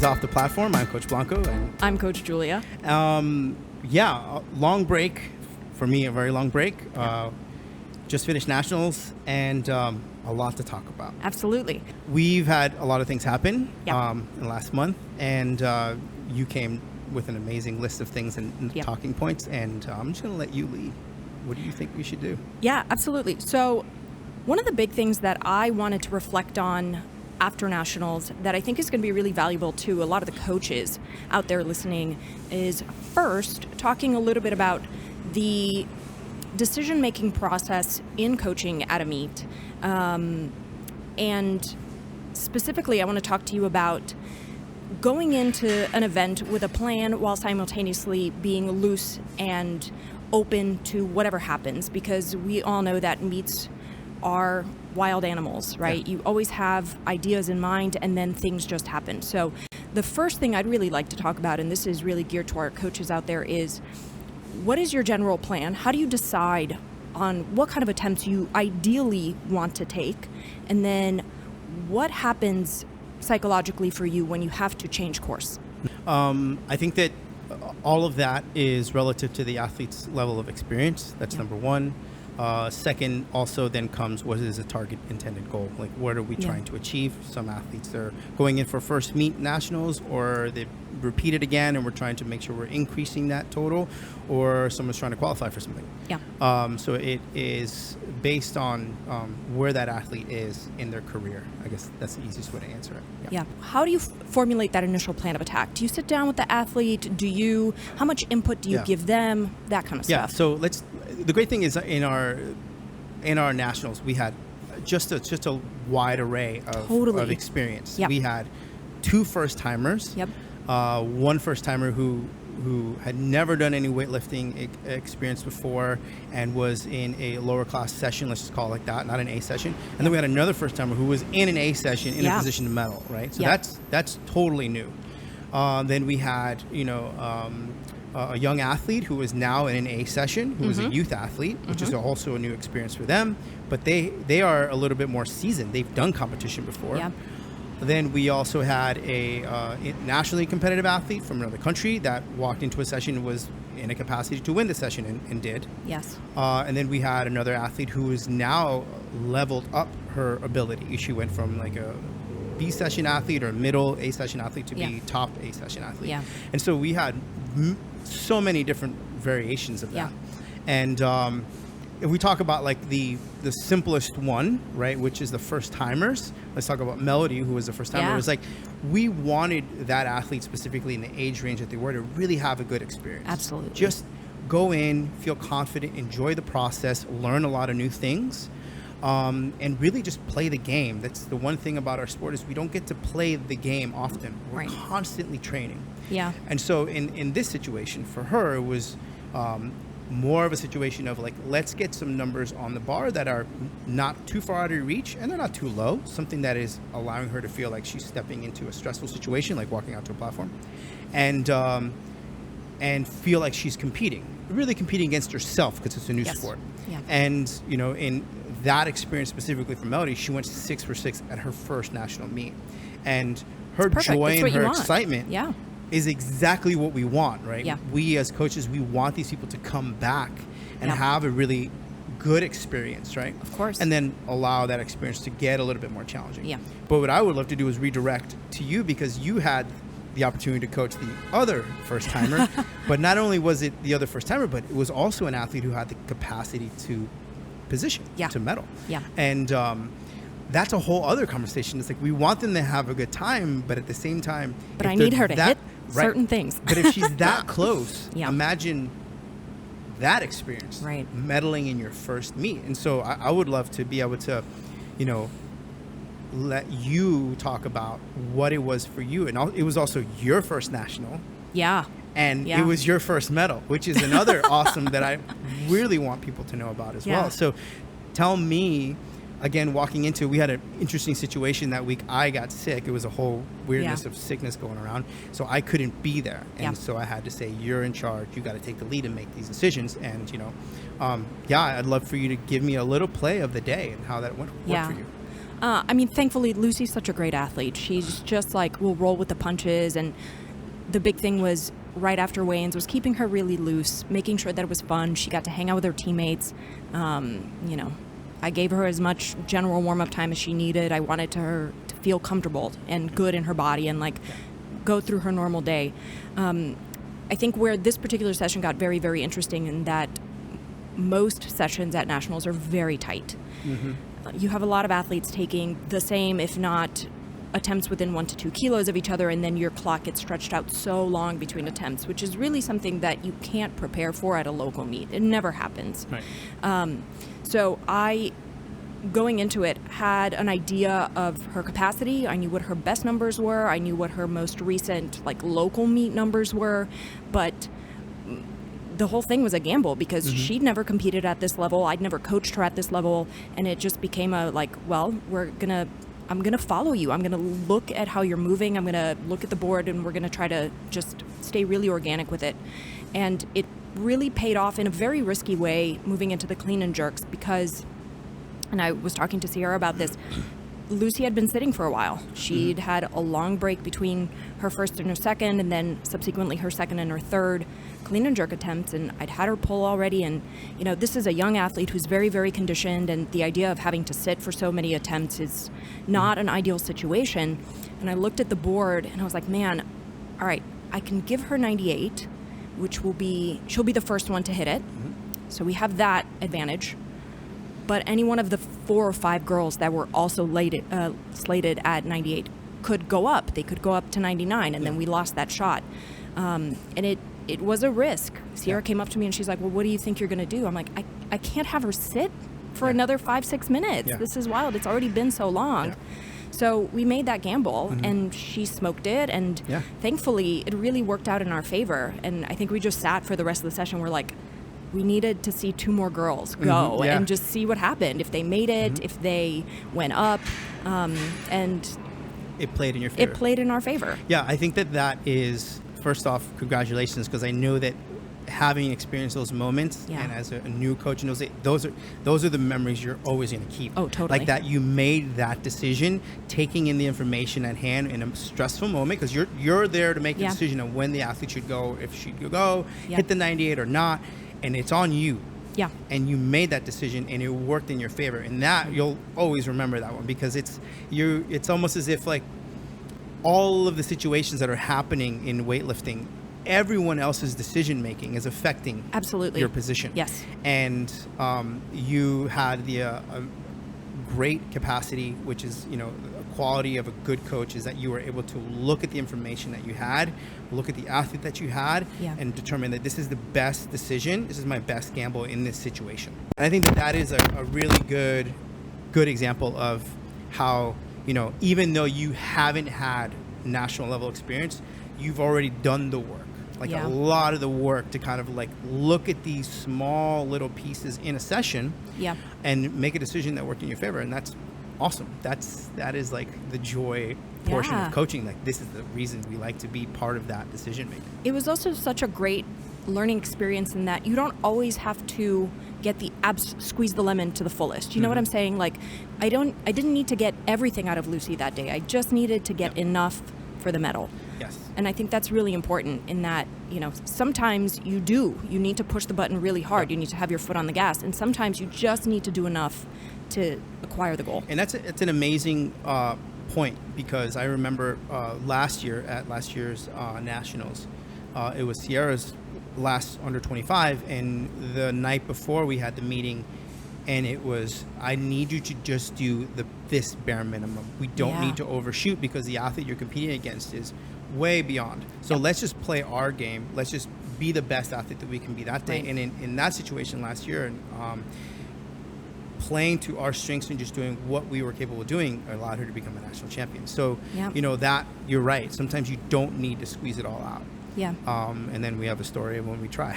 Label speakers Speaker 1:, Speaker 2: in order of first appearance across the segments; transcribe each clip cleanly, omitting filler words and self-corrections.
Speaker 1: Off the Platform. I'm Coach Blanco. And
Speaker 2: I'm Coach Julia.
Speaker 1: Long break. For me, a very long break. Just finished nationals and a lot to talk about.
Speaker 2: Absolutely.
Speaker 1: We've had a lot of things happen
Speaker 2: Yep.
Speaker 1: in the last month, and you came with an amazing list of things and
Speaker 2: Yep.
Speaker 1: talking points, and I'm just going to let you lead. What do you think we should do?
Speaker 2: Yeah, absolutely. So one of the big things that I wanted to reflect on after nationals that I think is going to be really valuable to a lot of the coaches out there listening is first talking a little bit about the decision-making process in coaching at a meet. And specifically, I want to talk to you about going into an event with a plan while simultaneously being loose and open to whatever happens, because we all know that meets are wild animals, right?
Speaker 1: Yeah.
Speaker 2: You always have ideas in mind and then things just happen. So the first thing I'd really like to talk about, and this is really geared to our coaches out there, is what is your general plan? How do you decide on what kind of attempts you ideally want to take? And then what happens psychologically for you when you have to change course?
Speaker 1: I think that all of that is relative to the athlete's level of experience. That's number one. Second, also then comes what is a target intended goal? Like, what are we trying to achieve? Some athletes are going in for first meet nationals, or they repeat it again and we're trying to make sure we're increasing that total, or someone's trying to qualify for something. So it is based on where that athlete is in their career. I guess that's the easiest way to answer it.
Speaker 2: Yeah. How do you formulate that initial plan of attack? Do you sit down with the athlete? How much input do you give them? That kind of stuff.
Speaker 1: Yeah. So the great thing is in our nationals, we had just a wide array of experience.
Speaker 2: Yep.
Speaker 1: We had 2 first-timers.
Speaker 2: Yep.
Speaker 1: One first-timer who had never done any weightlifting experience before and was in a lower class session, let's just call it like that, not an A session. And then we had another first-timer who was in an A session in a position to medal, right? So that's totally new. Then we had, a young athlete who is now in an A session, who is a youth athlete, which is also a new experience for them. But they are a little bit more seasoned. They've done competition before.
Speaker 2: Yeah.
Speaker 1: Then we also had a nationally competitive athlete from another country that walked into a session and was in a capacity to win the session and did.
Speaker 2: Yes.
Speaker 1: And then we had another athlete who is now leveled up her ability. She went from like a B session athlete or middle A session athlete to be top A session athlete.
Speaker 2: Yeah.
Speaker 1: And so we had so many different variations of that. And if we talk about like the simplest one, right, which is the first timers, let's talk about Melody, who was the first timer. It was like, we wanted that athlete specifically in the age range that they were to really have a good experience.
Speaker 2: Absolutely.
Speaker 1: Just go in, feel confident, enjoy the process, learn a lot of new things, and really just play the game. That's the one thing about our sport is we don't get to play the game often. We're constantly training.
Speaker 2: Yeah.
Speaker 1: And so in this situation for her, it was more of a situation of like, let's get some numbers on the bar that are not too far out of reach and they're not too low, something that is allowing her to feel like she's stepping into a stressful situation, like walking out to a platform, and feel like she's really competing against herself, because it's a new sport.
Speaker 2: Yeah.
Speaker 1: And in that experience specifically for Melody, she went 6 for 6 at her first national meet, and her joy and her excitement is exactly what we want, right?
Speaker 2: Yeah.
Speaker 1: We as coaches, we want these people to come back and have a really good experience, right?
Speaker 2: Of course.
Speaker 1: And then allow that experience to get a little bit more challenging.
Speaker 2: Yeah.
Speaker 1: But what I would love to do is redirect to you, because you had the opportunity to coach the other first timer. But not only was it the other first timer, but it was also an athlete who had the capacity to position, to medal.
Speaker 2: Yeah.
Speaker 1: And that's a whole other conversation. It's like, we want them to have a good time, but at the same time,
Speaker 2: but I need her to hit certain things.
Speaker 1: But if she's that close,
Speaker 2: Yeah.
Speaker 1: imagine that experience, medaling in your first meet. And so I would love to be able to, let you talk about what it was for you. And it was also your first national.
Speaker 2: Yeah.
Speaker 1: And it was your first medal, which is another awesome that I really want people to know about as well. So tell me, again, walking into, we had an interesting situation that week. I got sick. It was a whole weirdness of sickness going around. So I couldn't be there. And so I had to say, you're in charge. You got to take the lead and make these decisions. And, I'd love for you to give me a little play of the day and how that went for you.
Speaker 2: I mean, thankfully, Lucy's such a great athlete. She's just like, will roll with the punches. And the big thing was right after weigh-ins was keeping her really loose, making sure that it was fun. She got to hang out with her teammates. You know, I gave her as much general warm-up time as she needed. I wanted her to feel comfortable and good in her body and like go through her normal day. I think where this particular session got very, very interesting in that most sessions at nationals are very tight.
Speaker 1: Mm-hmm.
Speaker 2: You have a lot of athletes taking the same, if not attempts within 1 to 2 kilos of each other, and then your clock gets stretched out so long between attempts, which is really something that you can't prepare for at a local meet. It never happens.
Speaker 1: Right.
Speaker 2: So I, going into it, had an idea of her capacity. I knew what her best numbers were. I knew what her most recent like local meet numbers were, but the whole thing was a gamble because she'd never competed at this level. I'd never coached her at this level, and it just became a like, well, I'm gonna follow you. I'm gonna look at how you're moving. I'm gonna look at the board, and we're gonna try to just stay really organic with it. And it really paid off in a very risky way moving into the clean and jerks because, and I was talking to Sierra about this, Lucy had been sitting for a while. She'd had a long break between her first and her second, and then subsequently her second and her third clean and jerk attempts, and I'd had her pull already. And you know, this is a young athlete who's very, very conditioned, and the idea of having to sit for so many attempts is not an ideal situation. And I looked at the board and I was like, man, all right, I can give her 98, which she'll be the first one to hit it. So we have that advantage. But any one of the 4 or 5 girls that were also slated at 98 could go up. They could go up to 99, and then we lost that shot. And it was a risk. Sierra came up to me and she's like, well, what do you think you're going to do? I'm like, I can't have her sit for another 5-6 minutes. This is wild. It's already been so long. So we made that gamble, and she smoked it, and thankfully it really worked out in our favor. And I think we just sat for the rest of the session. We're like, we needed to see 2 more girls go and just see what happened, if they made it, if they went up, and
Speaker 1: it played in your favor.
Speaker 2: It played in our favor.
Speaker 1: Yeah, I think that is, first off, congratulations, because I know that having experienced those moments and as a new coach, and those are the memories you're always going to keep.
Speaker 2: Oh, totally.
Speaker 1: Like that you made that decision, taking in the information at hand in a stressful moment, because you're there to make the decision of when the athlete should go, if she could go, hit the 98 or not, and it's on you. Yeah. And you made that decision, and it worked in your favor, and that you'll always remember that one, because it's almost as if like all of the situations that are happening in weightlifting, everyone else's decision making is affecting your position.
Speaker 2: Yes.
Speaker 1: And you had the great capacity, which is, you know, a quality of a good coach, is that you were able to look at the information that you had, look at the athlete that you had, and determine that this is the best decision, this is my best gamble in this situation. And I think that is a really good example of how, you know, even though you haven't had national level experience, you've already done the work. Like a lot of the work to kind of like look at these small little pieces in a session and make a decision that worked in your favor. And that's awesome. That is like the joy portion of coaching. Like, this is the reason we like to be part of that decision making. It
Speaker 2: was also such a great learning experience in that you don't always have to get the squeeze the lemon to the fullest. You know what I'm saying? Like, I didn't need to get everything out of Lucy that day. I just needed to get enough for the medal.
Speaker 1: Yes.
Speaker 2: And I think that's really important in that, you know, sometimes you need to push the button really hard. You need to have your foot on the gas. And sometimes you just need to do enough to acquire the goal. And
Speaker 1: it's an amazing point, because I remember last year's Nationals, it was Sierra's last under 25, and the night before we had the meeting, and it was, I need you to just do this bare minimum. We don't need to overshoot, because the athlete you're competing against is way beyond. So let's just play our game. Let's just be the best athlete that we can be that day. And in that situation last year, and playing to our strengths and just doing what we were capable of doing allowed her to become a national champion. So, you know, that you're right. Sometimes you don't need to squeeze it all out. Yeah. And then we have a story of when we try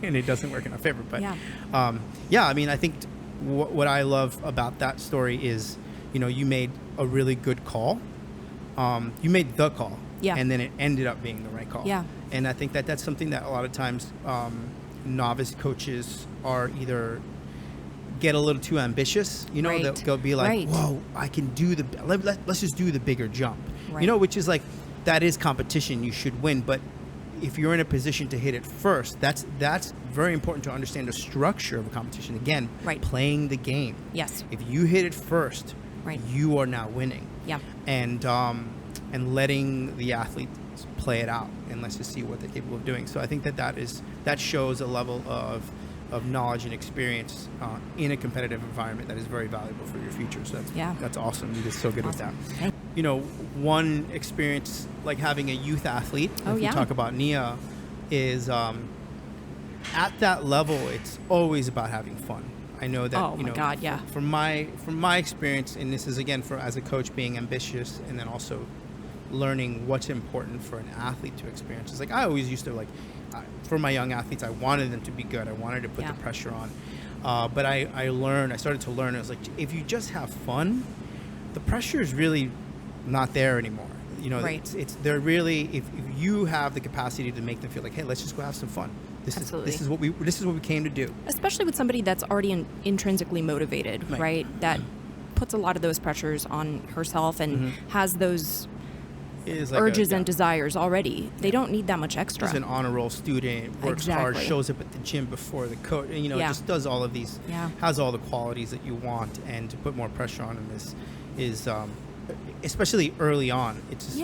Speaker 1: and it doesn't work in our favor. But I mean, I think what I love about that story is, you know, you made a really good call. You made the call. Yeah. And then it ended up being the right call. Yeah. And I think that's something that a lot of times novice coaches are either get a little too ambitious, you know,
Speaker 2: Right.
Speaker 1: they'll be like,
Speaker 2: Right.
Speaker 1: whoa, I can do let's just do the bigger jump,
Speaker 2: Right.
Speaker 1: you know, which is like, that is competition, you should win. But if you're in a position to hit it first, that's very important to understand the structure of a competition. Again,
Speaker 2: Right.
Speaker 1: playing the game.
Speaker 2: Yes.
Speaker 1: If you hit it first,
Speaker 2: Right.
Speaker 1: you are now winning.
Speaker 2: Yeah.
Speaker 1: And letting the athletes play it out, and let's just see what they're capable of doing. So I think that shows a level of knowledge and experience in a competitive environment that is very valuable for your future. So that's awesome. You're just so good
Speaker 2: Awesome.
Speaker 1: with that. You know, one experience like having a youth athlete, if we talk about Nia, is at that level, it's always about having fun. I know that,
Speaker 2: Oh my God, yeah.
Speaker 1: From my experience, and this is again as a coach being ambitious, and then also learning what's important for an athlete to experience. It's like I always used to for my young athletes, I wanted them to be good. I wanted to put the pressure on. But I started to learn. I was like, if you just have fun, the pressure is really not there anymore. You know,
Speaker 2: Right.
Speaker 1: they're really, if you have the capacity to make them feel like, hey, let's just go have some fun. This is what we came to do.
Speaker 2: Especially with somebody that's already intrinsically motivated, right? That puts a lot of those pressures on herself and has those urges and desires already. They don't need that much extra.
Speaker 1: She's an honor roll student, works hard, shows up at the gym before the coach, and just does all of these, has all the qualities that you want, and to put more pressure on him is especially early on. It's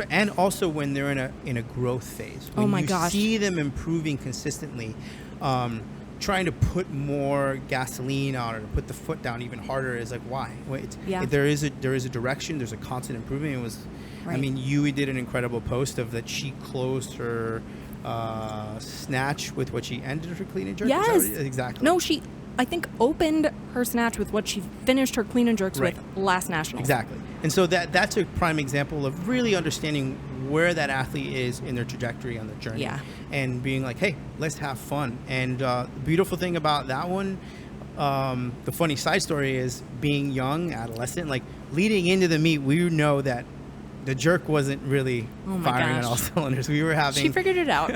Speaker 1: and also when they're in a growth phase. When you see them improving consistently, trying to put more gasoline on or to put the foot down even harder is like, why? There is a direction. There's a constant improvement. It was, I mean, Yui did an incredible post of that she closed her snatch with what she ended her clean and jerk.
Speaker 2: Yes,
Speaker 1: exactly.
Speaker 2: No, she, I think, opened her snatch with what she finished her clean and jerks with last nationals.
Speaker 1: Exactly. And so that's a prime example of really understanding where that athlete is in their trajectory on their journey.
Speaker 2: Yeah.
Speaker 1: And being like, hey, let's have fun. And the beautiful thing about that one, the funny side story is being young, adolescent, like leading into the meet, we know that the jerk wasn't really firing on all cylinders. We were having...
Speaker 2: She figured it out.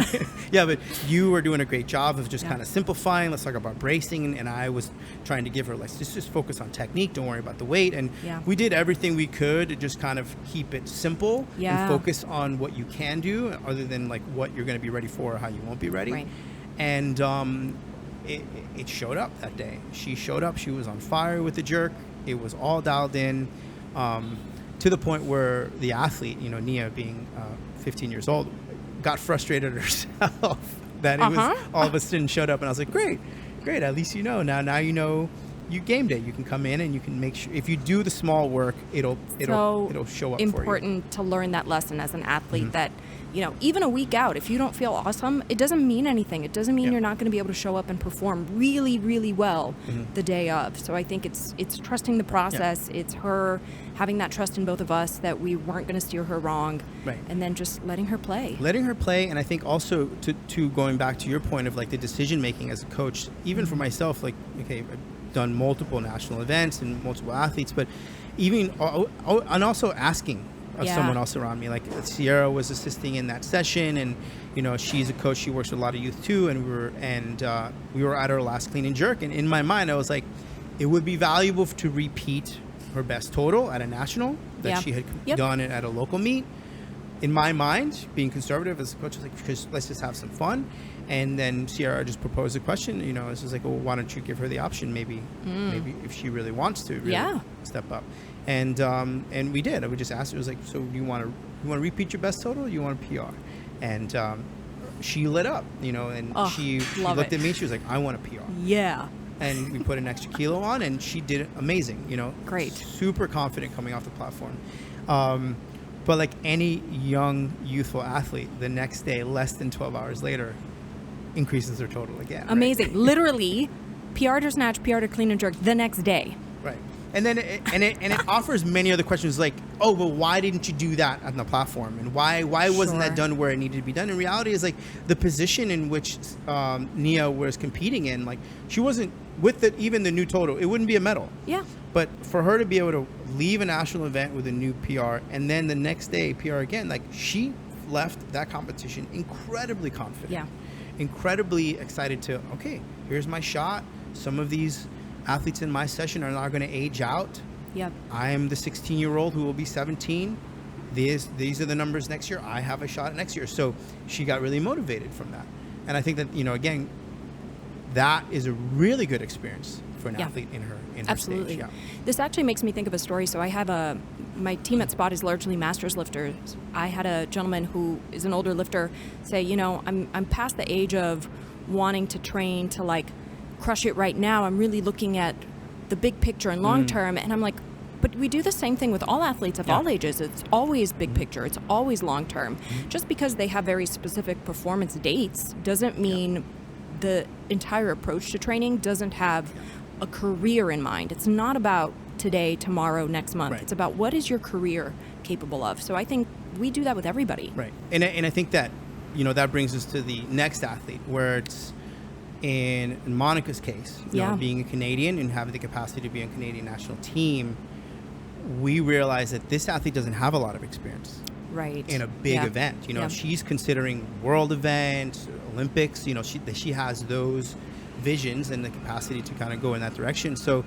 Speaker 1: Yeah, but you were doing a great job of just kind of simplifying. Let's talk about bracing. And I was trying to give her, let's just focus on technique. Don't worry about the weight. And we did everything we could to just kind of keep it simple and focus on what you can do other than like what you're going to be ready for or how you won't be ready.
Speaker 2: Right.
Speaker 1: And it showed up that day. She showed up. She was on fire with the jerk. It was all dialed in. To the point where the athlete, Nia being 15 years old, got frustrated herself that it was all of a sudden showed up. And I was like, great. At least now you know you gamed it. You can come in and you can make sure if you do the small work, it'll show up for you.
Speaker 2: Important to learn that lesson as an athlete that, even a week out, if you don't feel awesome, it doesn't mean anything. It doesn't mean you're not going to be able to show up and perform really, really well the day of. So I think it's trusting the process. It's her having that trust in both of us that we weren't going to steer her wrong. Right. And then just letting her play. And I think also to going back to your point of like the decision making as a coach, even for myself, like, okay, I've done multiple national events and multiple athletes, but even, and also asking of someone else around me. Like Sierra was assisting in that session, and she's a coach. She works with a lot of youth too, and we were at our last clean and jerk. And in my mind, I was like, it would be valuable to repeat her best total at a national that she had done it at a local meet. In my mind, being conservative as a coach, I was like, because let's just have some fun. And then Sierra just proposed a question. It's just like, well, why don't you give her the option? Maybe if she really wants to, step up. And we did. I would just ask her. It was like, so you want to repeat your best total? Or you want a PR? And she lit up. And she looked at me. She was like, I want a PR. Yeah.
Speaker 1: And we put an extra kilo on, and she did it amazing.
Speaker 2: Great.
Speaker 1: Super confident coming off the platform. But like any young, youthful athlete, the next day, less than 12 hours later, increases their total again.
Speaker 2: Amazing. Right? Literally, PR to snatch, PR to clean and jerk the next day.
Speaker 1: Right. And then it offers many other questions like, oh, well, why didn't you do that on the platform? And why wasn't that done where it needed to be done? In reality, is like the position in which Nia was competing in, like she wasn't with even the new total. It wouldn't be a medal. Yeah. But for her to be able to leave a national event with a new PR and then the next day PR again, like she left that competition incredibly confident. Yeah. Incredibly excited to, okay, here's my shot. Some of these athletes in my session are not going to age out.
Speaker 2: Yep.
Speaker 1: I'm the 16-year-old who will be 17. These are the numbers next year. I have a shot at next year. So she got really motivated from that. And I think that, again, that is a really good experience for an athlete in her
Speaker 2: Absolutely.
Speaker 1: stage. Yeah.
Speaker 2: This actually makes me think of a story. So I have my team at Spot is largely masters lifters. I had a gentleman who is an older lifter say, I'm past the age of wanting to train to like crush it right now. I'm really looking at the big picture and long term. And I'm like, but we do the same thing with all athletes of all ages. It's always big picture. It's always long term. Just because they have very specific performance dates doesn't mean the entire approach to training doesn't have a career in mind. It's not about today, tomorrow, next month.
Speaker 1: Right.
Speaker 2: It's about what is your career capable of. So I think we do that with everybody.
Speaker 1: Right. And I think that, that brings us to the next athlete, where it's in Monica's case, being a Canadian and having the capacity to be on a Canadian national team, we realize that this athlete doesn't have a lot of experience in a big event. She's considering world events, Olympics, she has those visions and the capacity to kind of go in that direction. So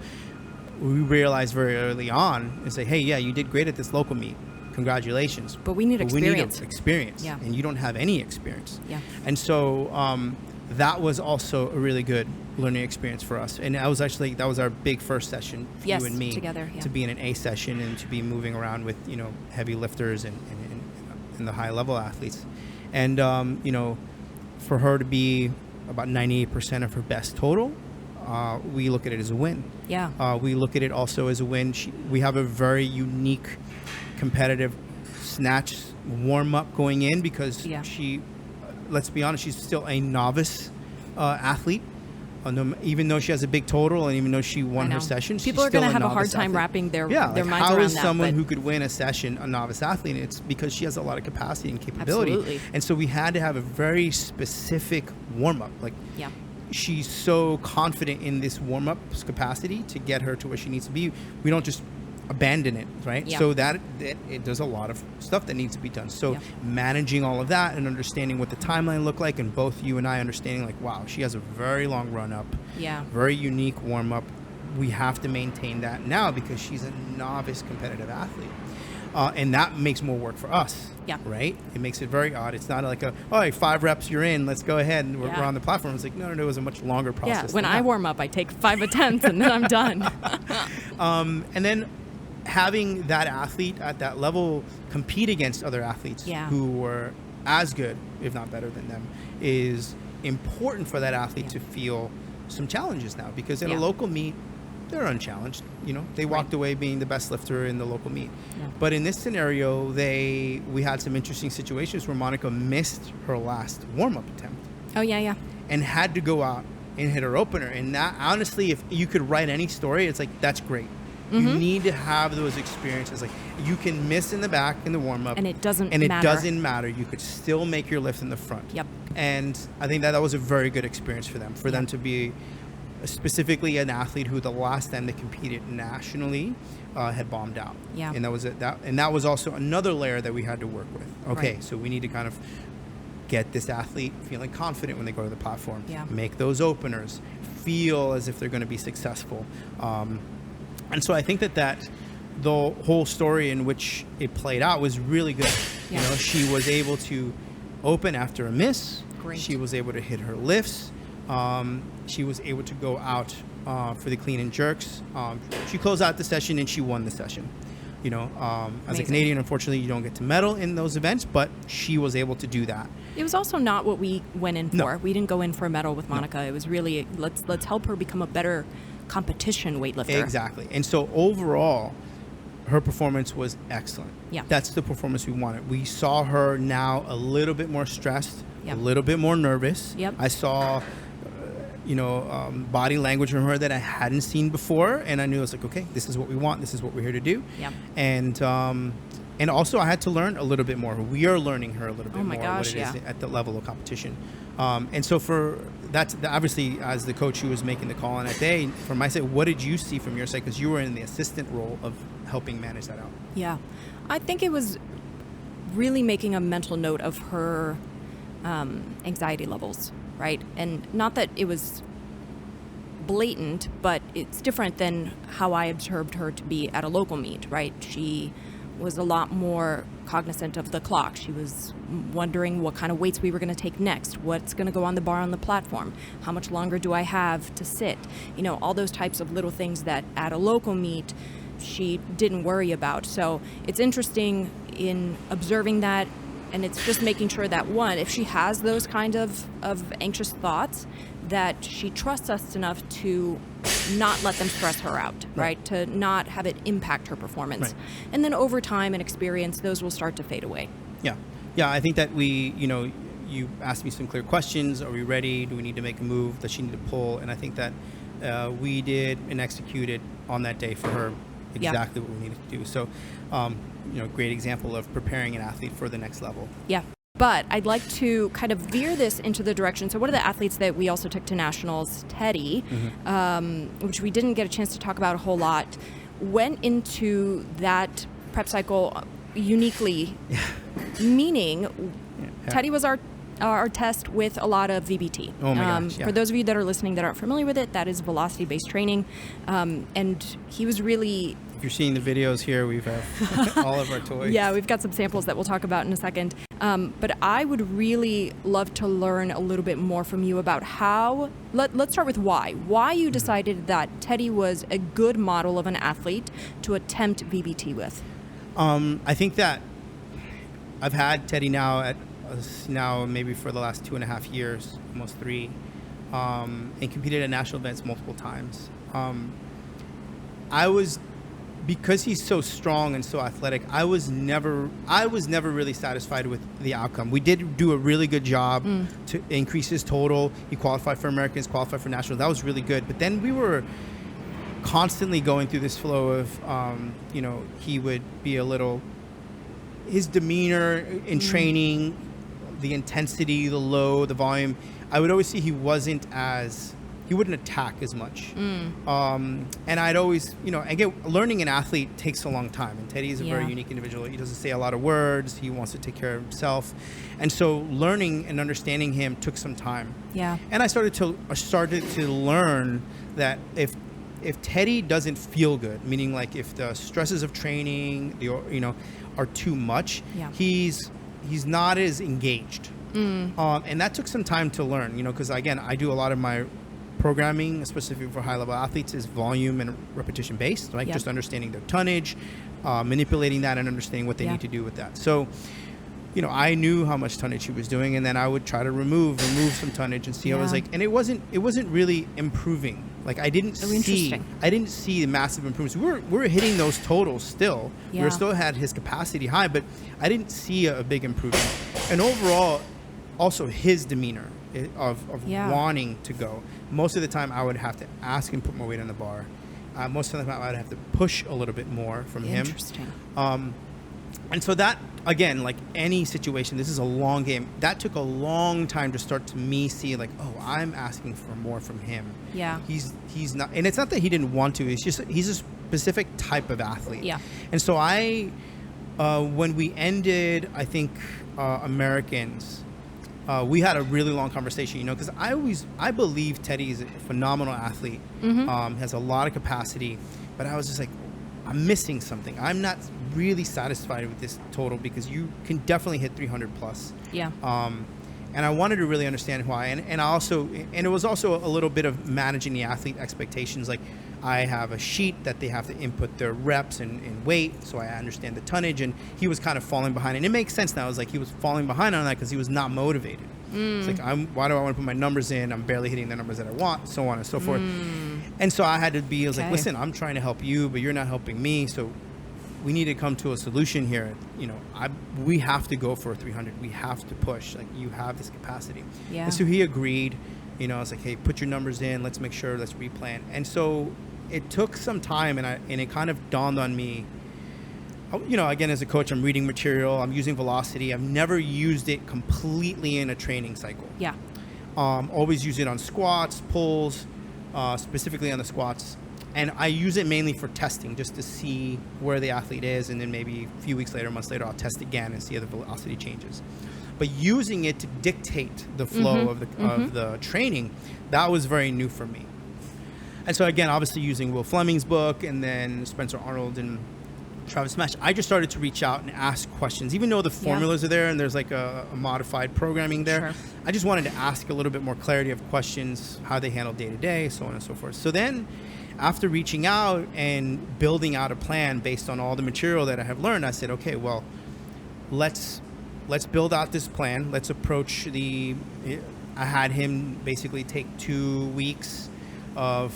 Speaker 1: we realized very early on and say, hey, you did great at this local meet. Congratulations.
Speaker 2: But we need experience.
Speaker 1: We need experience.
Speaker 2: Yeah.
Speaker 1: And you don't have any experience.
Speaker 2: Yeah.
Speaker 1: And so that was also a really good learning experience for us. And that was our big first session for you and me
Speaker 2: together,
Speaker 1: to be in an A session and to be moving around with, heavy lifters and the high level athletes. And, for her to be about 98% of her best total, we look at it as a win.
Speaker 2: Yeah.
Speaker 1: We look at it also as a win. We have a very unique competitive snatch warm-up going in because she, let's be honest, she's still a novice athlete. Even though she has a big total and even though she won her session,
Speaker 2: people are going to have a hard time wrapping their minds around that.
Speaker 1: How is someone who could win a session a novice athlete? And it's because she has a lot of capacity and capability.
Speaker 2: Absolutely.
Speaker 1: And so we had to have a very specific warm-up. She's so confident in this warm-up capacity to get her to where she needs to be. We don't just abandon it, right?
Speaker 2: Yeah.
Speaker 1: So that there's a lot of stuff that needs to be done. So managing all of that and understanding what the timeline looked like, and both you and I understanding wow, she has a very long run up, very unique warm up. We have to maintain that now because she's a novice competitive athlete. And that makes more work for us, right? It makes it very odd. It's not like all right, 5 reps, you're in, let's go ahead, and we're on the platform. It's like, no, it was a much longer process.
Speaker 2: Yeah, when I warm up, I take 5 attempts and then I'm done.
Speaker 1: And then having that athlete at that level compete against other athletes who were as good, if not better than them, is important for that athlete to feel some challenges now, because in a local meet, they're unchallenged. They walked away being the best lifter in the local meet. But in this scenario, we had some interesting situations where Monica missed her last warm-up attempt.
Speaker 2: Oh, yeah.
Speaker 1: And had to go out and hit her opener. And that, honestly, if you could write any story, it's like, that's great. You need to have those experiences. Like, you can miss in the back in the warm-up.
Speaker 2: And it doesn't
Speaker 1: matter.
Speaker 2: And it
Speaker 1: doesn't matter. You could still make your lift in the front.
Speaker 2: Yep.
Speaker 1: And I think that was a very good experience for them. For them to be specifically an athlete who the last time they competed nationally had bombed out. Yeah. And that was also another layer that we had to work with. Okay, so we need to kind of get this athlete feeling confident when they go to the platform. Yeah. Make those openers. Feel as if they're going to be successful. And so I think that the whole story in which it played out was really good. Yeah. She was able to open after a miss.
Speaker 2: Great.
Speaker 1: She was able to hit her lifts. She was able to go out for the clean and jerks. She closed out the session and she won the session. As a Canadian, unfortunately, you don't get to medal in those events, but she was able to do that.
Speaker 2: It was also not what we went in for. No. We didn't go in for a medal with Monica. No. It was really, let's help her become a better competition weightlifter.
Speaker 1: Exactly. And so overall, her performance was excellent.
Speaker 2: Yeah.
Speaker 1: That's the performance we wanted. We saw her now a little bit more stressed, a little bit more nervous.
Speaker 2: Yep.
Speaker 1: I saw body language from her that I hadn't seen before, and I knew, I was like, okay, this is what we want. This is what we're here to do.
Speaker 2: Yep.
Speaker 1: And also I had to learn a little bit more. We are learning her a little bit more
Speaker 2: gosh,
Speaker 1: what it is at the level of competition. And so that's obviously, as the coach who was making the call on that day, from my side, what did you see from your side? Because you were in the assistant role of helping manage that out.
Speaker 2: Yeah. I think it was really making a mental note of her anxiety levels, right? And not that it was blatant, but it's different than how I observed her to be at a local meet, right? She was a lot more cognizant of the clock. She was wondering what kind of weights we were going to take next, what's going to go on the bar on the platform, how much longer do I have to sit, all those types of little things that at a local meet she didn't worry about. So it's interesting in observing that, and it's just making sure that, one, if she has those kind of anxious thoughts, that she trusts us enough to not let them stress her out, right? To not have it impact her performance.
Speaker 1: Right.
Speaker 2: And then over time and experience, those will start to fade away.
Speaker 1: Yeah. I think that you asked me some clear questions. Are we ready? Do we need to make a move? Does she need to pull? And I think that we did and executed on that day for her exactly what we needed to do. So, great example of preparing an athlete for the next level.
Speaker 2: Yeah. But I'd like to kind of veer this into the direction. So one of the athletes that we also took to nationals, Teddy, which we didn't get a chance to talk about a whole lot, went into that prep cycle uniquely, meaning Teddy was our test with a lot of VBT.
Speaker 1: Oh my gosh,
Speaker 2: For those of you that are listening that aren't familiar with it, that is velocity-based training. And he was really...
Speaker 1: If you're seeing the videos here, we've all of our toys.
Speaker 2: Yeah, we've got some samples that we'll talk about in a second. But I would really love to learn a little bit more from you about how... Let's start with why. Why you decided that Teddy was a good model of an athlete to attempt VBT with.
Speaker 1: I think that I've had Teddy now maybe for the last 2.5 years, almost 3, and competed at national events multiple times. Because he's so strong and so athletic, I was never really satisfied with the outcome. We did do a really good job to increase his total. He qualified for Americans, qualified for nationals. That was really good. But then we were constantly going through this flow of, he would be his demeanor in training, the intensity, the load, the volume. I would always see he wouldn't attack as much. And I'd always, again, learning an athlete takes a long time. And Teddy is a very unique individual. He doesn't say a lot of words. He wants to take care of himself. And so learning and understanding him took some time.
Speaker 2: Yeah.
Speaker 1: And I started to learn that if Teddy doesn't feel good, meaning like if the stresses of training, are too much, he's not as engaged. And that took some time to learn, because again, I do a lot of my programming, specifically for high-level athletes, is volume and repetition based, right? Just understanding their tonnage, manipulating that, and understanding what they need to do with that. So, I knew how much tonnage he was doing, and then I would try to remove some tonnage and see. I was like, and it wasn't really improving. Like I didn't see the massive improvements. We were hitting those totals still.
Speaker 2: Yeah.
Speaker 1: We still had his capacity high, but I didn't see a big improvement. And overall, also his demeanor of wanting to go. Most of the time, I would have to ask him to put more weight on the bar. Most of the time, I would have to push a little bit more from him.
Speaker 2: Interesting.
Speaker 1: And so that, again, like any situation, this is a long game. That took a long time to start to me see like, oh, I'm asking for more from him.
Speaker 2: Yeah.
Speaker 1: He's not, and it's not that he didn't want to. It's just he's a specific type of athlete.
Speaker 2: Yeah.
Speaker 1: And so when we ended, I think Americans. We had a really long conversation, because I believe Teddy is a phenomenal athlete, has a lot of capacity, but I was just like, I'm missing something. I'm not really satisfied with this total because you can definitely hit 300 plus.
Speaker 2: Yeah.
Speaker 1: And I wanted to really understand why. And it was also a little bit of managing the athlete expectations. Like I have a sheet that they have to input their reps and weight, so I understand the tonnage. And he was kind of falling behind. And it makes sense now. It was like he was falling behind on that because he was not motivated. It's like, why do I want to put my numbers in? I'm barely hitting the numbers that I want, so on and so forth. And so I had to be, like, listen, I'm trying to help you, but you're not helping me. So we need to come to a solution here. We have to go for a 300. We have to push. Like, you have this capacity.
Speaker 2: Yeah.
Speaker 1: And so he agreed. I was like, hey, put your numbers in. Let's make sure. Let's replan. And so it took some time, and it kind of dawned on me. Again, as a coach, I'm reading material. I'm using velocity. I've never used it completely in a training cycle.
Speaker 2: Yeah.
Speaker 1: Always use it on squats, pulls, specifically on the squats. And I use it mainly for testing, just to see where the athlete is. And then maybe a few weeks later, months later, I'll test again and see how the velocity changes. But using it to dictate the flow of the training, that was very new for me. And so again, obviously using Will Fleming's book and then Spencer Arnold and Travis Smash, I just started to reach out and ask questions. Even though the formulas are there and there's like a modified programming there, I just wanted to ask a little bit more clarity of questions, how they handle day to day, so on and so forth. So then after reaching out and building out a plan based on all the material that I have learned, I said, okay, well, let's build out this plan. Let's approach I had him basically take 2 weeks of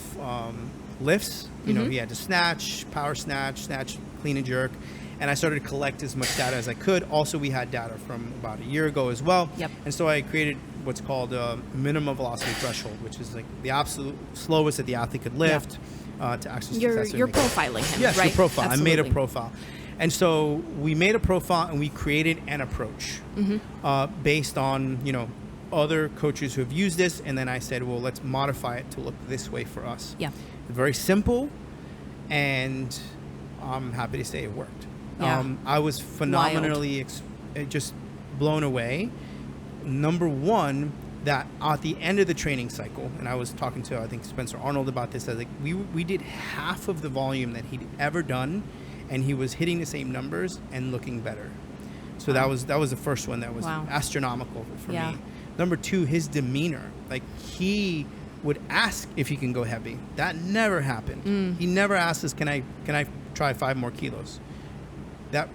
Speaker 1: lifts. You know, he had to snatch, power snatch, clean and jerk. And I started to collect as much data as I could. Also, we had data from about a year ago as well. And so I created what's called a minimum velocity threshold, which is like the absolute slowest that the athlete could lift to actually successfully
Speaker 2: You're profiling him,
Speaker 1: yes,
Speaker 2: right?
Speaker 1: Yes, profile.
Speaker 2: Absolutely.
Speaker 1: I made a profile. And so we made a profile and we created an approach based on, you know, other coaches who have used this. And then I said, well, let's modify it to look this way for us. Very simple. And I'm happy to say it worked. I was phenomenally just blown away. Number one, that at the end of the training cycle, and I was talking to, I think, Spencer Arnold about this, I was like, we did half of the volume that he'd ever done, and he was hitting the same numbers and looking better. So that was the first one that was astronomical for me. Number two, his demeanor. Like, he would ask if he can go heavy. That never happened. He never asked us, can I try 5 more kilos? That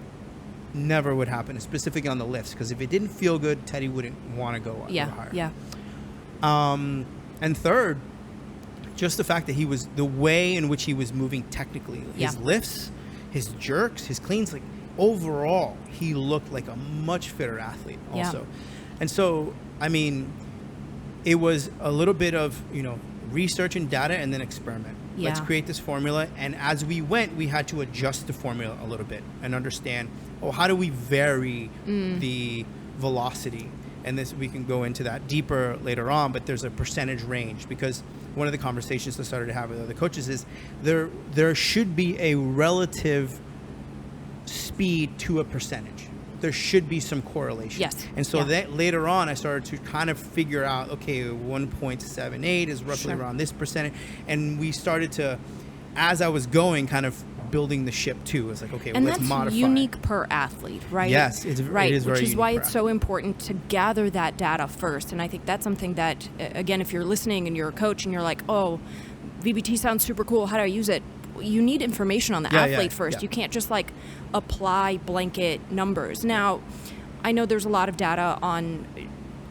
Speaker 1: never would happen, specifically on the lifts, because if it didn't feel good, Teddy wouldn't want to go higher. And third, just the fact that the way in which he was moving technically, his lifts, his jerks, his cleans, like overall, he looked like a much fitter athlete also. And so, I mean, it was a little bit of, you know, research and data and then experiment. Let's create this formula. And as we went, we had to adjust the formula a little bit and understand, how do we vary the velocity? And this, we can go into that deeper later on, but there's a percentage range, because one of the conversations I started to have with other coaches is there should be a relative speed to a percentage. There should be some correlation. And so that later on, I started to kind of figure out, okay, 1.78 is roughly around this percentage. And we started to, as I was going, kind of building the ship too. It's like, okay,
Speaker 2: and
Speaker 1: let's modify.
Speaker 2: And that's unique per athlete, right?
Speaker 1: Yes, it is very unique.
Speaker 2: Which is why it's so important to gather that data first. And I think that's something that, again, if you're listening and you're a coach and you're like, oh, VBT sounds super cool, how do I use it? You need information on the athlete first. You can't just like apply blanket numbers. Now, I know there's a lot of data on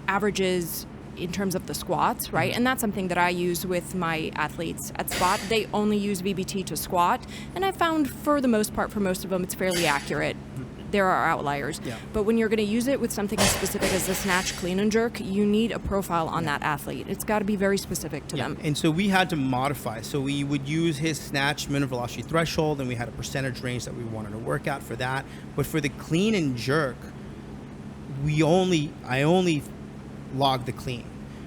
Speaker 2: averages in terms of the squats, right? And that's something that I use with my athletes at Spot. They only use VBT to squat, and I found for the most part, for most of them, it's fairly accurate. There are outliers. But when you're going to use it with something as specific as the snatch, clean, and jerk, you need a profile on that athlete. It's got to be very specific to them.
Speaker 1: And so we had to modify. So we would use his snatch minimum velocity threshold, and we had a percentage range that we wanted to work out for that. But for the clean and jerk, I only logged the clean.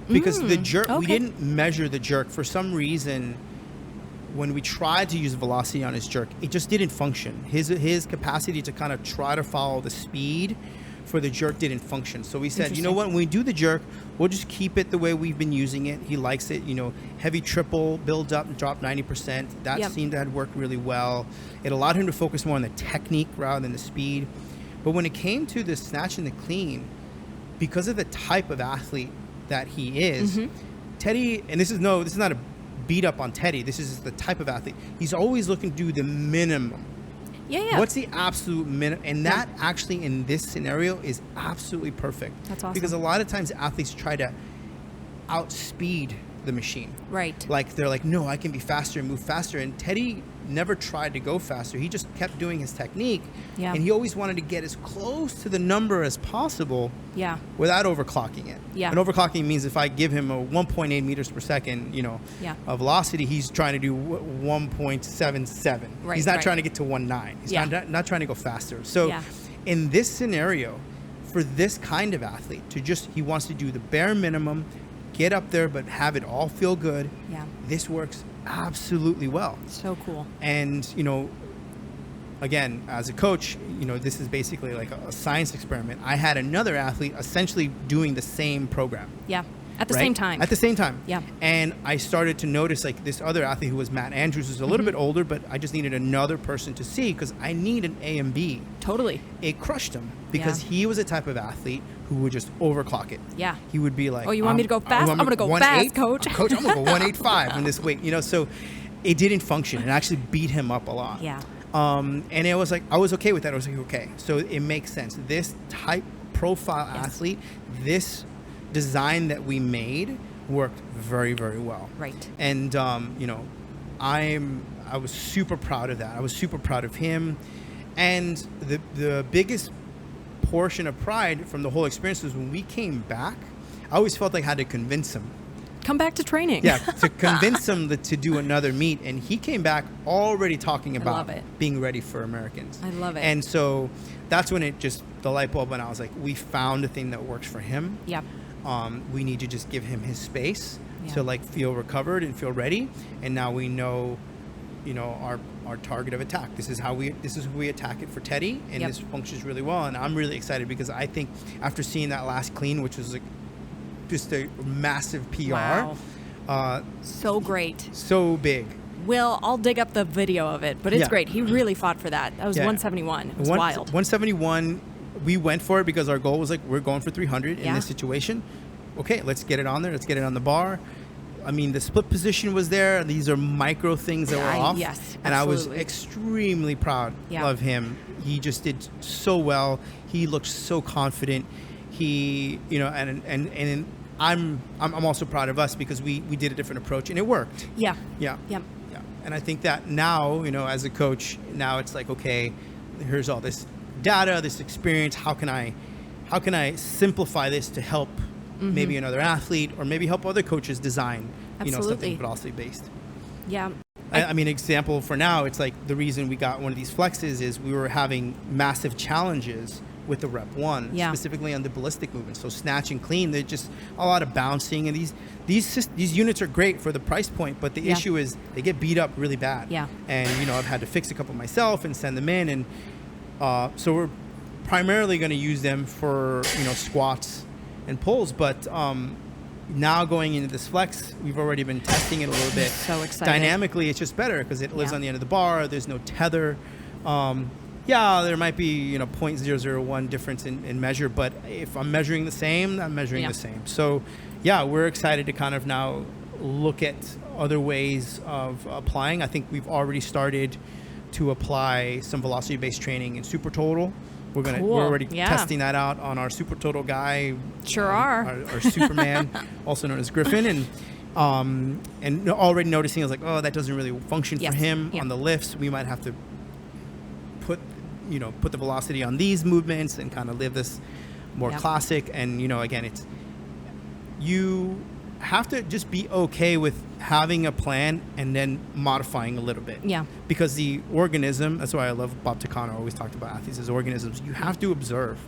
Speaker 1: Because the jerk, we didn't measure the jerk. For some reason, when we tried to use velocity on his jerk, it just didn't function. His capacity to kind of try to follow the speed for the jerk didn't function. So we said, you know what, when we do the jerk, we'll just keep it the way we've been using it. He likes it, you know, heavy triple, build up and drop 90%. That seemed to have worked really well. It allowed him to focus more on the technique rather than the speed. But when it came to the snatch and the clean, because of the type of athlete that he is, Teddy, and this is not a beat up on Teddy, this is the type of athlete, he's always looking to do the minimum. What's the absolute minimum? And that actually in this scenario is absolutely perfect.
Speaker 2: That's awesome.
Speaker 1: Because a lot of times athletes try to outspeed the machine. Like they're like, no, I can be faster and move faster. And Teddy never tried to go faster. He just kept doing his technique. And he always wanted to get as close to the number as possible without overclocking it. And overclocking means if I give him a 1.8 meters per second, you know, of velocity, he's trying to do 1.77. He's not trying to get to 1.9. He's not trying to go faster. So in this scenario, for this kind of athlete, he wants to do the bare minimum, get up there, but have it all feel good. This works absolutely well.
Speaker 2: So cool.
Speaker 1: And, you know, again, as a coach, you know, this is basically like a science experiment. I had another athlete essentially doing the same program.
Speaker 2: At the
Speaker 1: right?
Speaker 2: same time.
Speaker 1: At the same time.
Speaker 2: Yeah.
Speaker 1: And I started to notice like this other athlete who was Matt Andrews, who's a little bit older, but I just needed another person to see because I need an A and B.
Speaker 2: Totally.
Speaker 1: It crushed him because he was a type of athlete who would just overclock it.
Speaker 2: Yeah.
Speaker 1: He would be like,
Speaker 2: oh, you want me to go fast? I'm going to go fast, coach.
Speaker 1: Coach, I'm going to go 185 in this weight. You know, so it didn't function. It actually beat him up a lot.
Speaker 2: Yeah.
Speaker 1: And it was like, I was okay with that. I was like, okay, so it makes sense. This type profile athlete, this design that we made worked very, very well.
Speaker 2: Right.
Speaker 1: And, you know, I was super proud of that. I was super proud of him. And the biggest portion of pride from the whole experience was when we came back, I always felt like I had to convince him.
Speaker 2: Come back to training.
Speaker 1: Yeah, to convince him to do another meet. And he came back already talking about being ready for Americans.
Speaker 2: I love it.
Speaker 1: And so that's when the light bulb went out. I was like, we found a thing that works for him.
Speaker 2: Yep.
Speaker 1: We need to just give him his space to like feel recovered and feel ready. And now we know, you know, our target of attack. This is who we attack it for Teddy, and this functions really well. And I'm really excited because I think after seeing that last clean, which was like just a massive PR.
Speaker 2: Wow. So great.
Speaker 1: So big.
Speaker 2: Will, I'll dig up the video of it, but it's great. He really fought for that. That was 171. It was wild.
Speaker 1: 171. We went for it because our goal was like, we're going for 300 in this situation. Okay, let's get it on there. Let's get it on the bar. I mean, the split position was there. These are micro things that were off.
Speaker 2: Yes,
Speaker 1: and I was extremely proud of him. He just did so well. He looked so confident. He, you know, and I'm also proud of us because we did a different approach and it worked. Yeah. And I think that now, you know, as a coach, now it's like, okay, here's all this data, this experience. How can I simplify this to help maybe another athlete or maybe help other coaches design, you know, something velocity based.
Speaker 2: Yeah.
Speaker 1: I mean, example for now, it's like the reason we got one of these flexes is we were having massive challenges with the rep one, specifically on the ballistic movement. So snatch and clean, they're just a lot of bouncing, and these units are great for the price point, but the issue is they get beat up really bad. Yeah. And you know, I've had to fix a couple myself and send them in, and so we're primarily going to use them for, you know, squats and pulls, but now going into this flex, we've already been testing it a little bit.
Speaker 2: So excited.
Speaker 1: Dynamically, it's just better because it lives on the end of the bar. There's no tether. There might be, you know, 0.001 difference in measure, but if I'm measuring the same, I'm measuring the same. So, we're excited to kind of now look at other ways of applying. I think we've already started to apply some velocity-based training in Super Total. We're already testing that out on our Super Total guy.
Speaker 2: Sure are.
Speaker 1: Our Superman, also known as Griffin, and already noticing, I was like, oh, that doesn't really function for him on the lifts. We might have to put the velocity on these movements and kind of live this more classic. And, you know, again, you have to just be okay with having a plan and then modifying a little bit. Yeah. Because the organism, that's why I love Bob Takano always talked about athletes as organisms. You have to observe.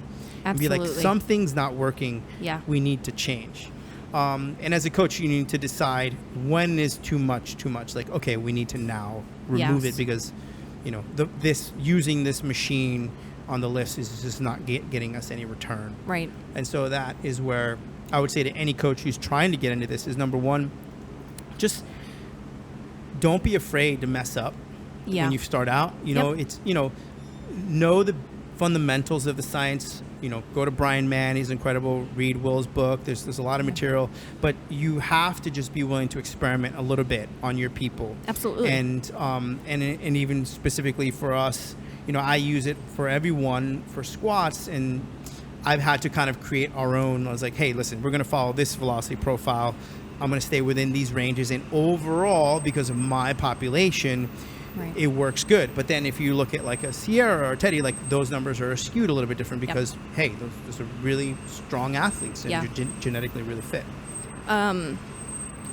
Speaker 2: Absolutely.
Speaker 1: And be like, something's not working. Yeah. We need to change. And as a coach, you need to decide when is too much. Like, okay, we need to now remove it because, you know, using this machine on the lifts is just not getting us any return. Right. And so that is where I would say to any coach who's trying to get into this is, number one, just don't be afraid to mess up when you start out. You know, it's, you know the fundamentals of the science. You know, go to Brian Mann, he's incredible. Read Will's book. There's a lot of material, but you have to just be willing to experiment a little bit on your people. Absolutely. And even specifically for us, you know, I use it for everyone for squats, and I've had to kind of create our own. I was like, hey, listen, we're going to follow this velocity profile. I'm going to stay within these ranges. And overall, because of my population, it works good. But then if you look at like a Sierra or a Teddy, like those numbers are skewed a little bit different because, hey, those are really strong athletes and you're genetically really fit.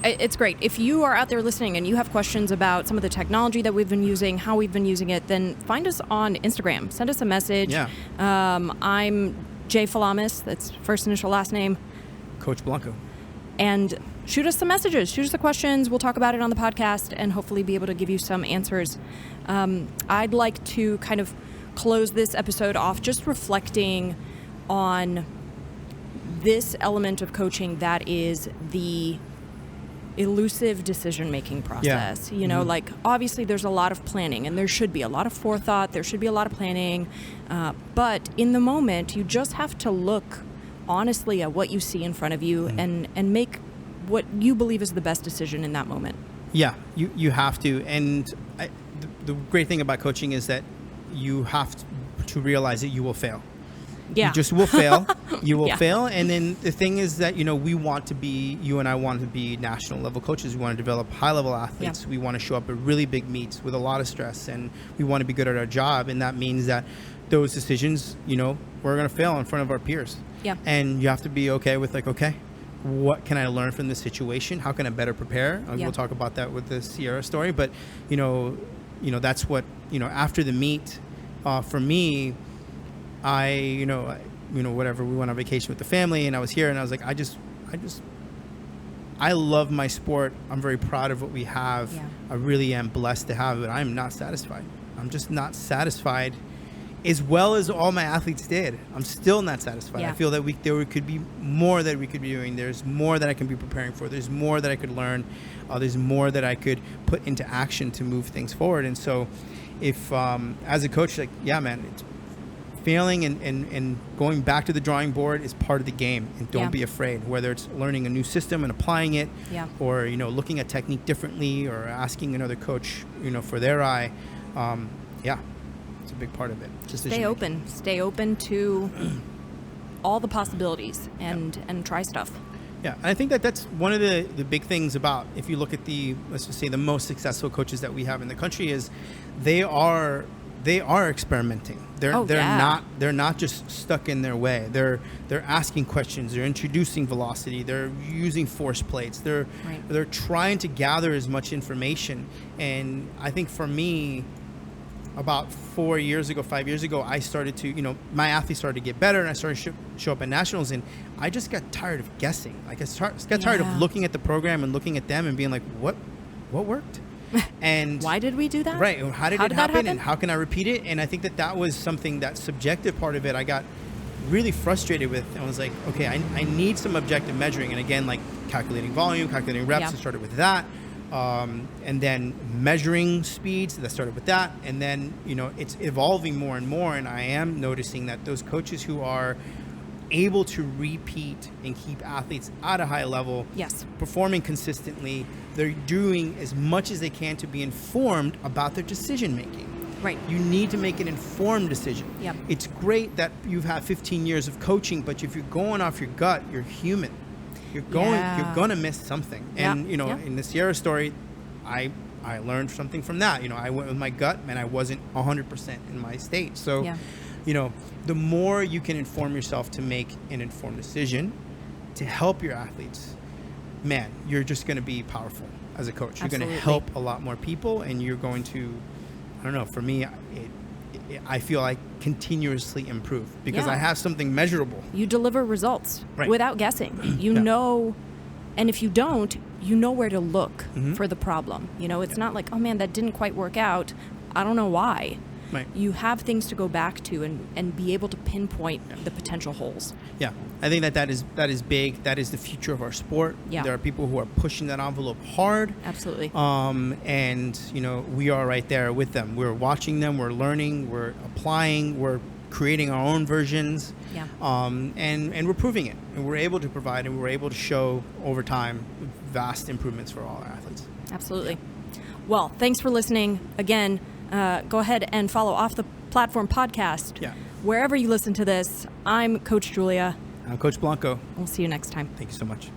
Speaker 2: It's great. If you are out there listening and you have questions about some of the technology that we've been using, how we've been using it, then find us on Instagram. Send us a message. Yeah. I'm Jay Falamis. That's first initial last name.
Speaker 1: Coach Blanco.
Speaker 2: And shoot us some messages. Shoot us the questions. We'll talk about it on the podcast and hopefully be able to give you some answers. I'd like to kind of close this episode off just reflecting on this element of coaching that is the elusive decision-making process. You know, like obviously there's a lot of planning, and there should be a lot of forethought, there should be a lot of planning, but in the moment you just have to look honestly at what you see in front of you and make what you believe is the best decision in that moment.
Speaker 1: Yeah, you have to. And the great thing about coaching is that you have to realize that you will fail.
Speaker 2: Yeah.
Speaker 1: You just will fail. You will
Speaker 2: Yeah.
Speaker 1: fail. And then the thing is that, you and I want to be national level coaches. We want to develop high level athletes.
Speaker 2: Yeah.
Speaker 1: We want to show up at really big meets with a lot of stress, and we want to be good at our job. And that means that those decisions, we're going to fail in front of our peers.
Speaker 2: Yeah.
Speaker 1: And you have to be okay with okay, what can I learn from this situation? How can I better prepare?
Speaker 2: Yeah.
Speaker 1: We'll talk about that with the Sierra story. But, that's what, after the meet, for me, whatever, we went on vacation with the family, and I was here, and I was like, I love my sport. I'm very proud of what we have.
Speaker 2: Yeah.
Speaker 1: I really am blessed to have it. I'm not satisfied. I'm just not satisfied as well as all my athletes did. I'm still not satisfied.
Speaker 2: Yeah.
Speaker 1: I feel that there could be more that we could be doing. There's more that I can be preparing for. There's more that I could learn. There's more that I could put into action to move things forward. And so if, as a coach, it's failing and going back to the drawing board is part of the game, and don't be afraid, whether it's learning a new system and applying it, or looking at technique differently, or asking another coach for their eye. It's a big part of it.
Speaker 2: Stay open to all the possibilities and try stuff.
Speaker 1: Yeah, and I think that's one of the big things about, if you look at let's just say the most successful coaches that we have in the country, is they are experimenting. They're not just stuck in their way. They're asking questions. They're introducing velocity. They're using force plates. They're trying to gather as much information. And I think for me, about 5 years ago, I started to, my athletes started to get better, and I started to show up at nationals, and I just got tired of guessing. Like I got tired of looking at the program and looking at them and being like, what worked? And
Speaker 2: why did we do that?
Speaker 1: Right. How did it happen? And how can I repeat it? And I think that was something, that subjective part of it, I got really frustrated with. And I was like, okay, I need some objective measuring. And again, like calculating volume, calculating reps, I started with that. And then measuring speeds, that started with that. And then, it's evolving more and more. And I am noticing that those coaches who are able to repeat and keep athletes at a high level, performing consistently, they're doing as much as they can to be informed about their decision making.
Speaker 2: Right.
Speaker 1: You need to make an informed decision.
Speaker 2: Yep.
Speaker 1: It's great that you've had 15 years of coaching, but if you're going off your gut, you're human. You're going to miss something. And in the Sierra story, I learned something from that. I went with my gut, and I wasn't 100% in my state. So, the more you can inform yourself to make an informed decision to help your athletes, man, you're just going to be powerful as a coach. You're going to help a lot more people, and you're going to, I don't know, for me, I feel I continuously improve because I have something measurable.
Speaker 2: You deliver results without guessing. You know, and if you don't, you know where to look for the problem. It's not like, oh man, that didn't quite work out. I don't know why.
Speaker 1: Right.
Speaker 2: You have things to go back to and be able to pinpoint the potential holes.
Speaker 1: Yeah, I think that is big. That is the future of our sport.
Speaker 2: Yeah.
Speaker 1: There are people who are pushing that envelope hard.
Speaker 2: Absolutely.
Speaker 1: And we are right there with them. We're watching them. We're learning. We're applying. We're creating our own versions.
Speaker 2: Yeah.
Speaker 1: And we're proving it. And we're able to provide, and we're able to show over time vast improvements for all our athletes.
Speaker 2: Absolutely. Well, thanks for listening again. Go ahead and follow Off the Platform podcast.
Speaker 1: Yeah.
Speaker 2: Wherever you listen to this, I'm Coach Julia.
Speaker 1: I'm Coach Blanco.
Speaker 2: We'll see you next time.
Speaker 1: Thank you so much.